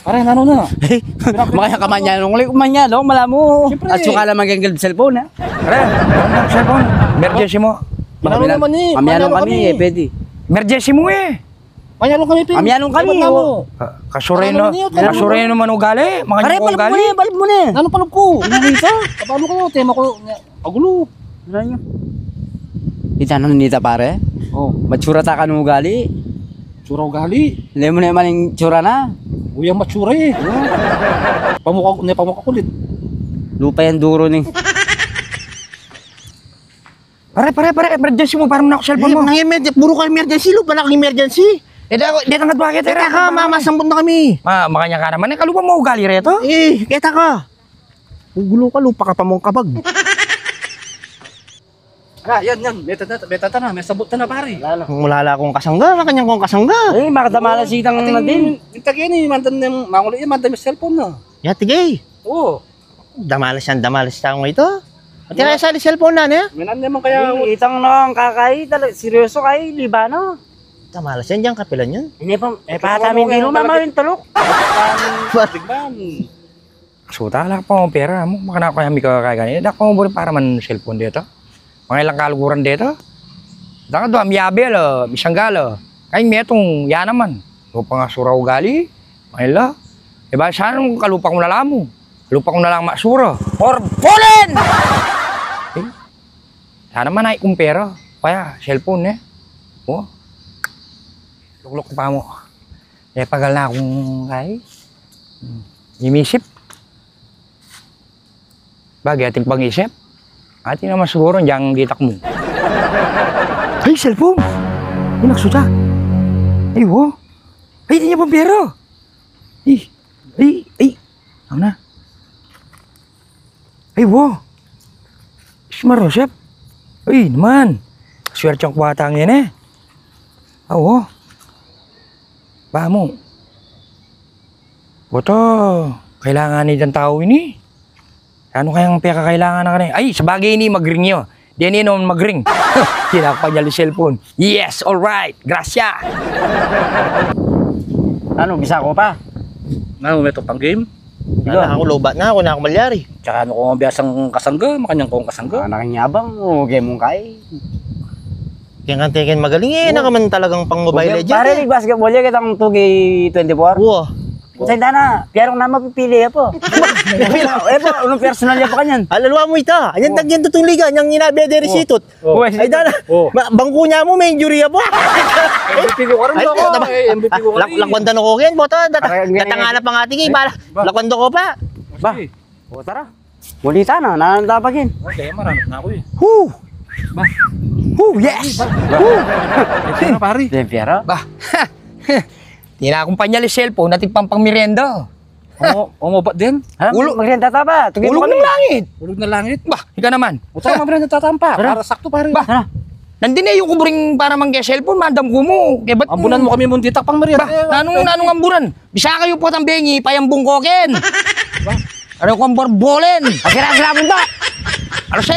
Pare, nano na. Makaya ka manyanong ulit, manyanong, malamo. At suka lang maganggal cellphone, ha? Pare, ano cellphone? Emergency mo. Nano naman eh. Mamyanong kami, pwede. Emergency mo eh. Manyanong kami, Mamyanong kami, Kasureno man ugali. Mga pare, ugali. balib mo na. Nano palog ko? Ano ito? Paano kayo? Tema ko. Agulo. Ano nyo? Itanong nita, pare. Oh, Matsura ta ka ng ugali. tsura ugali. Hindi mo na naman yung tsura na. Uyang matsura eh. Pamukha kulit. Lupa yan duro ning. Pare, emergency mo. Parang na ako cellphone mo. Puro ka emergency. Lupa na kang emergency. Dito nga duwa kita. Kita ka, mamasambot na kami. Makanya ka naman. Kalupa mo ugali reto. Kita ka. Ugulo ka, lupa ka pa mong kabag. Yan. Beta na. May sabot na pare. Mulala akong kasangga. Kanyang kong kasangga. Eh, makadamala sitang na din. Yung tagay ni, mandan yung mangulit yan, mandan yung cellphone na. Yatigay. Oo. Damalas tayo ito. At kaya sa cellphone na niya? Minan naman kaya. Itang nang kakay, seryoso kay Libano. Damalas yan, dyan kapilan yan. Hindi pa, patamin din mo mamawin tulok. Tigban. Suta, ala pa mo pera mo. Maka na kaya may kakagani. Dak mo buri para man cellphone dito. Mga ilang kaluguran dito. Daka doon, miyabe lo, misanggalo. Kaya may itong yan naman. Lupa nga sura ugali. Mayla. Diba, saan kung kalupa ko na lang mo? Kalupa ko na lang masura. Or pulen! Sana man ay kumpera. Kaya, cellphone eh. Oh. Luklok pa mo. Eh, pagal na akong kay. Imisip. Bagay ating pang-isip. Ati naman siguro diyang gitak mo. Ay, cellphone! Ay, nagsuta. Ay, wo. Ay, di niya pang pera. Ay. Ano na? Ay, wo. Smart, Joseph. Ay, naman. Swerte ang kuwatang yan eh. Oo. Ba mo. Boto, kailangan ni ng tao ini. Ano kayang kailangan na kanina? Ay, sa bagay ini mag-ring nyo. Di yan naman mag-ring. Kinakpa niya yung cellphone. Yes, alright. Gracia. Ano, bisa ko pa? Ano, may ito pang game? Wala, ako lobat na ako malyari. Tsaka ano kung mabiyasang kasangga, makanyang kong kasangga. Nakanyabang, game mong kay. Kaya nga magaling eh, nakaman talagang pang mobile legend. Pare, basketball yan kitang 2K24. Wow. Sa na, pero na mapipili po. Anong personal niya pa kanyan? Alalwa mo ito. Ayan tagyan tutong liga. Yang inabi de resitot. Ay dana. Bangko niya mo may injury po. MVP ko rin ako. MVP ko rin. Lakwanda no ko yan. Bota. Datangala pa nga tingin. Lakwanda ko pa. Ba? O tara. Mulita na. Nanandapagin. Okay, marami na ako eh. Woo! Ba? Woo! Yes! Woo! Pero pare. Pero? Ba? Tinakumpanya yung cellphone natin pang merienda. Oo, ba't din? Ulo, maganda ta ba? Ulog ng langit. Ulog na langit. Bah, ika naman. O saan mga natatampa? Para sakto pare. Bah, nandun eh yung kuburing para mangge cellphone, mandam ko mo. Kaya ba't ambunan mo kami munditak pang merienda. Bah, nanong ambunan? Bisa kayo po ang bengi, payambong koken. Ano kong borbolen? Asira-asira punta! Ano sa